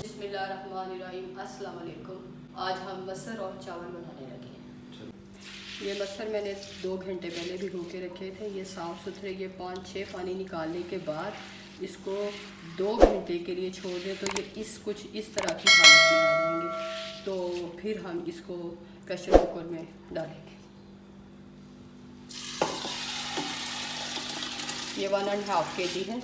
बिस्मिल्लाहिर्रहमानिर्रहीम। अस्सलाम वालेकुम। आज हम मसर और चावल बनाने लगे हैं। ये मसर मैंने 2 घंटे पहले भिगो के रखे थे। ये साफ़ सुथरे, ये 5-6 पानी निकालने के बाद इसको 2 घंटे के लिए छोड़ दें तो ये कुछ इस तरह की हालत में आ जाएंगे। तो फिर हम इसको प्रेशर कुकर में डालेंगे। ये 1.5 kg है।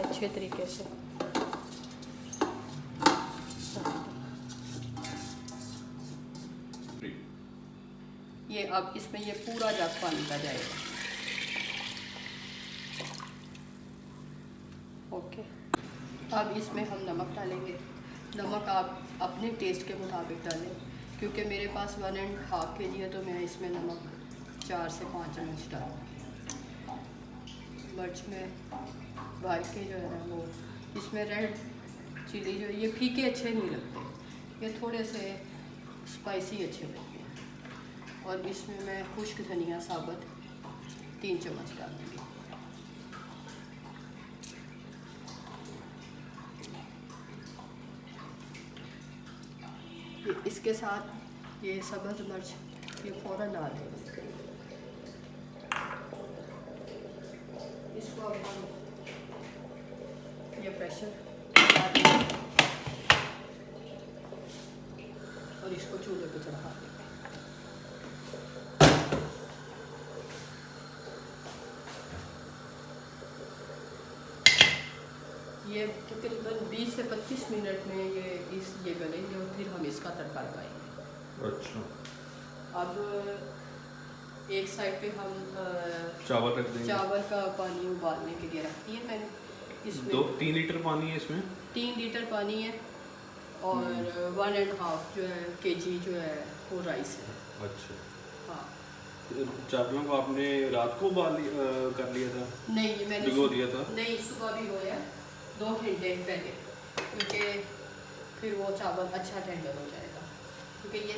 अच्छे तरीके से ये अब इसमें ये पूरा जग पानी का जाएगा। ओके, अब इसमें हम नमक डालेंगे। नमक आप अपने टेस्ट के मुताबिक डालें, क्योंकि मेरे पास 1.5 kg है तो मैं इसमें नमक 4 से 5 चम्मच डालूँगी। मिर्च में भाई के जो है ना वो इसमें रेड चिली जो ये फीके अच्छे नहीं लगते, ये थोड़े से स्पाइसी अच्छे लगते हैं। और इसमें मैं खुश्क धनिया साबुत 3 चम्मच डालूँगी। इसके साथ ये सब्ज़ मिर्च ये फ़ौरन डाल देंगे। इसको अब हम ये प्रेशर और इसको चूल्हे पे चढ़ा देंगे। ये तकरीबन 20 से 25 मिनट में ये गलेंगे और फिर हम इसका तड़का लगाएंगे। अच्छा, अब एक साइड पे हम चावल रख देंगे। चावल का पानी उबालने के लिए रखती है मैंने। इसमें 3 लीटर पानी है इसमें। 3 लीटर पानी है और 1.5 जो है kg जो है वो राइस है। अच्छा, हाँ। चावलों को आपने रात को कर लिया था? नहीं, ये मैंने भिगो दिया था? नहीं, सुबह भिगोया 2 घंटे पहले, क्योंकि फिर वो चावल अच्छा टेंडर हो जाएगा। क्योंकि ये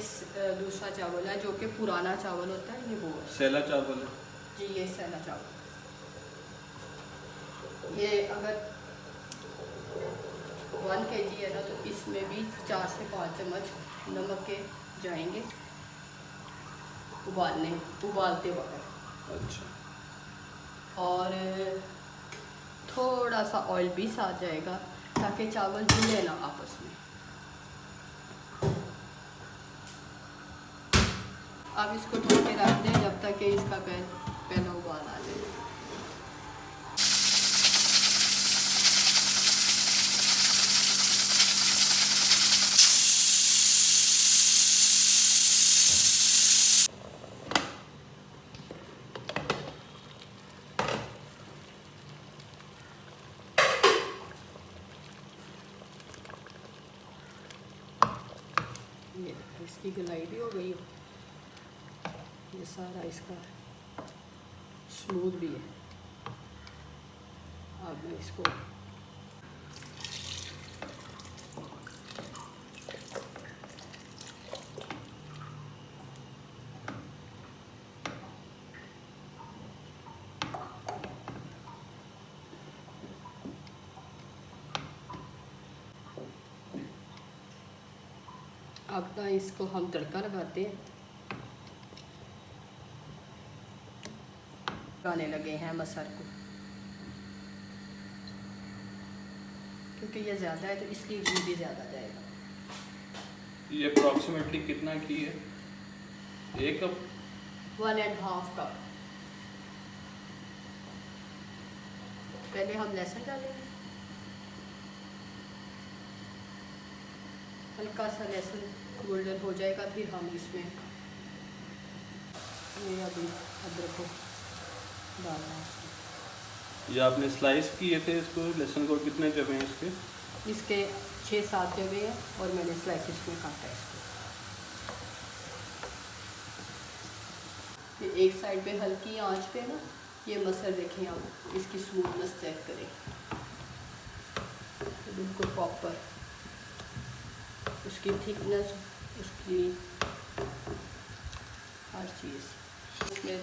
दूसरा चावल है जो कि पुराना चावल होता है, ये वो है सैला चावल है जी। ये सैला चावल, ये अगर 1 kg है ना तो इसमें भी 4 से 5 चम्मच नमक के जाएंगे उबालते वक्त। अच्छा, और थोड़ा सा ऑयल भी साथ जाएगा ताकि चावल जुड़े ना आपस में। अब इसको ढक के रख दें जब तक कि इसका पहला उबाल आ जाए। ये इसकी गलाई भी हो गई हो, ये सारा इसका स्मूथ भी है। अब मैं इसको अब ना इसको हम तड़का लगाते हैं। लगाने लगे हैं मसर को, क्योंकि ये ज़्यादा है तो इसलिए घी भी ज़्यादा जाएगा। ये अप्रॉक्सीमेटली कितना घी है? 1 कप? 1.5 कप। पहले हम लहसुन डालेंगे, हल्का सा लहसुन गोल्डन हो जाएगा, फिर हम इसमें ये अभी अदरक को डालना है। ये आपने स्लाइस किए थे इसको, लहसुन को कितने जमे हैं इसके? इसके 6-7 जगह है और मैंने स्लाइसिस में काटा है इसको। ये एक साइड पे हल्की आंच पे ना ये मसर देखें आप, इसकी स्मूथनेस चेक करें, तो बिल्कुल प्रॉपर उसकी थिकनेस, उसकी हर चीज़। इसमें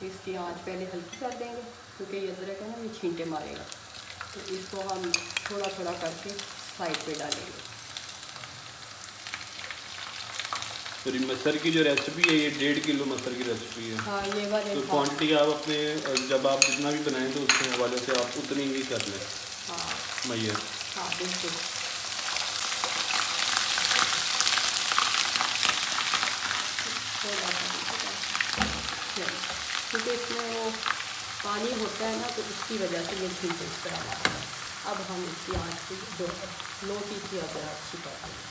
इसकी आंच पहले हल्की कर देंगे क्योंकि ये अदरक है ना ये छींटे मारेगा, तो इसको हम थोड़ा थोड़ा करके साइड पे डालेंगे। तो ये मसर की जो रेसिपी है ये 1.5 किलो मसर की रेसिपी है। हाँ ये वाले तो क्वांटिटी आप अपने जब आप जितना भी बनाएं तो उसके हवाले से आप उतनी ही कर लें। हाँ मैया। हाँ बिल्कुल। क्योंकि इसमें वो पानी होता है ना तो उसकी वजह से ये छींटे इस तरह आता है। अब हम इसकी आँच की जो लो की थी अब अच्छी कर देंगे।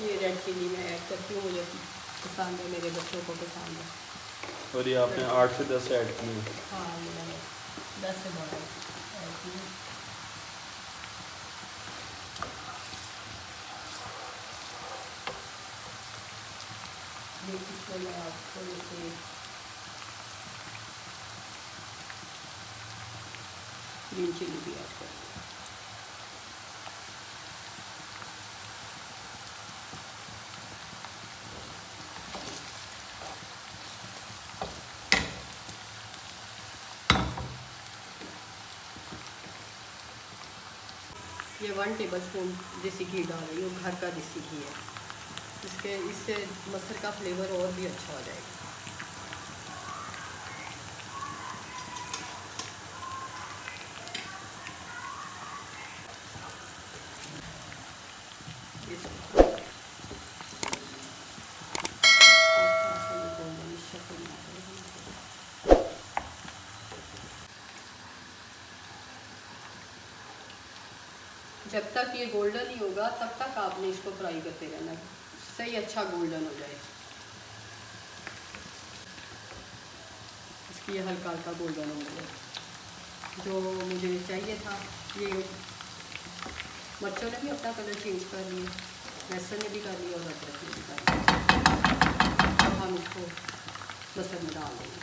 ये रेड चिली मैं ऐड करती हूँ, मुझे पसंद है, मेरे बच्चों को पसंद है। और ये आपने 8 से 10 ऐड किए हैं। हाँ ये मैंने 10 से 12 ऐड किए। इसको मैं आप थोड़े से ग्रीन चिली भी ऐड करूँ। ये 1 टेबलस्पून देसी घी डाल रही हूँ, घर का देसी घी है। इससे मसर का फ्लेवर और भी अच्छा हो जाएगा। जब तक ये गोल्डन नहीं होगा तब तक आपने इसको फ्राई करते रहना है, सही अच्छा गोल्डन हो जाए। इसकी हल्का हल्का गोल्डन हो गया जो मुझे चाहिए था। ये मिर्चों ने भी अपना कलर चेंज कर लिया, लहसुन ने भी कर लिया और अदरक ने भी कर लिया। अब हम इसको मसर में डाल देंगे।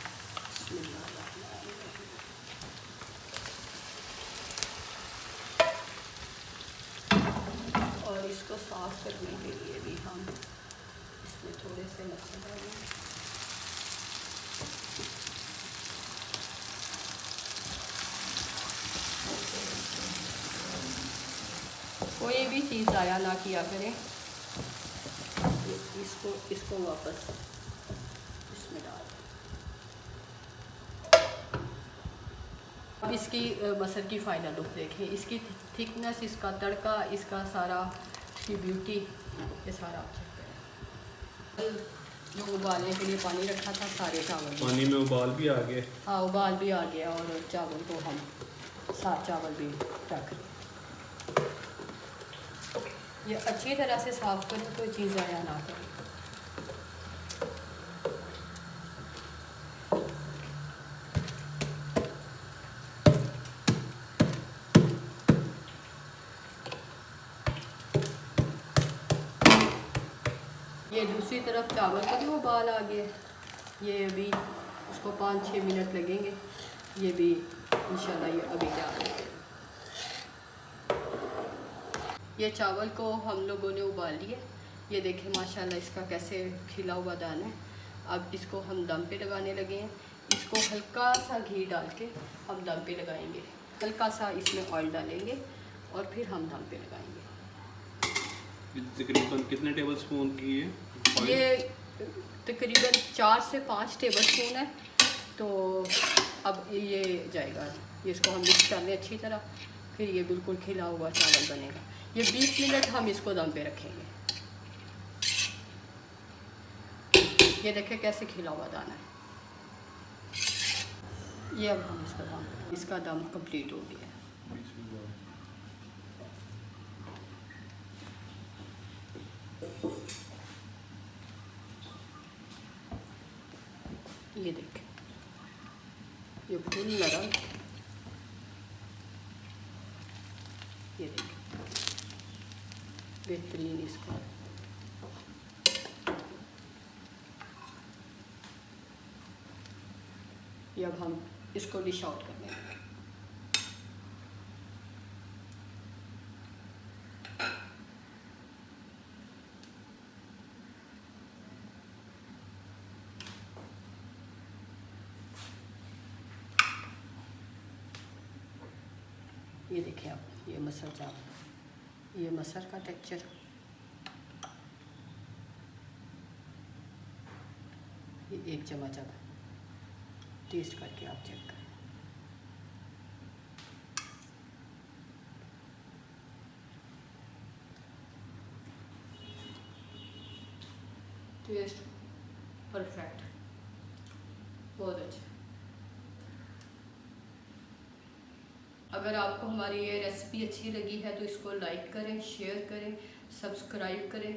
और इसको साफ करने के लिए भी हम इसमें थोड़े से मसर डालेंगे। कोई भी चीज़ ज़ाया ना किया करें। इसको वापस इसमें डाल दें। अब इसकी मसर की फ़ाइनल लुक देखें, इसकी थिकनेस, इसका तड़का, इसका सारा, इसकी ब्यूटी, ये सारा आप चेक करें। जो उबालने के लिए पानी रखा था सारे चावल पानी में उबाल भी आ गए। हाँ उबाल भी आ गया और चावल को हम साथ चावल भी रख दें। ये अच्छी तरह से साफ़ करें, कोई चीज़ आया ना करें। ये दूसरी तरफ चावल का भी उबाल आ गया, ये अभी उसको 5-6 मिनट लगेंगे। ये भी इंशाल्लाह ये अभी जा रहे हैं। ये चावल को हम लोगों ने उबाल लिया, ये देखें माशाल्लाह इसका कैसे खिला हुआ दाना है। अब इसको हम दम पे लगाने लगे हैं। इसको हल्का सा घी डाल के हम दम पे लगाएंगे, हल्का सा इसमें ऑयल डालेंगे और फिर हम दम पे लगाएंगे। तकरीबन कितने टेबलस्पून की है? ये तकरीबन 4 से 5 टेबलस्पून है। तो अब ये जाएगा, ये इसको हम मिक्स कर लें अच्छी तरह, फिर ये बिल्कुल खिला हुआ चावल बनेगा। ये 20 मिनट हम इसको दम पे रखेंगे। ये देखें कैसे खिला हुआ दाना है। ये अब हम इसका दम कंप्लीट हो गया है। ये देखिए बेहतरीन इसका। ये अब हम इसको डिश आउट कर देंगे। ये देखिए आप, ये मसर चावल, ये मसर का टेक्सचर। ये एक चम्मच अब टेस्ट करके आप चेक करें। टेस्ट परफेक्ट, बहुत अच्छा। अगर आपको हमारी ये रेसिपी अच्छी लगी है तो इसको लाइक करें, शेयर करें, सब्सक्राइब करें।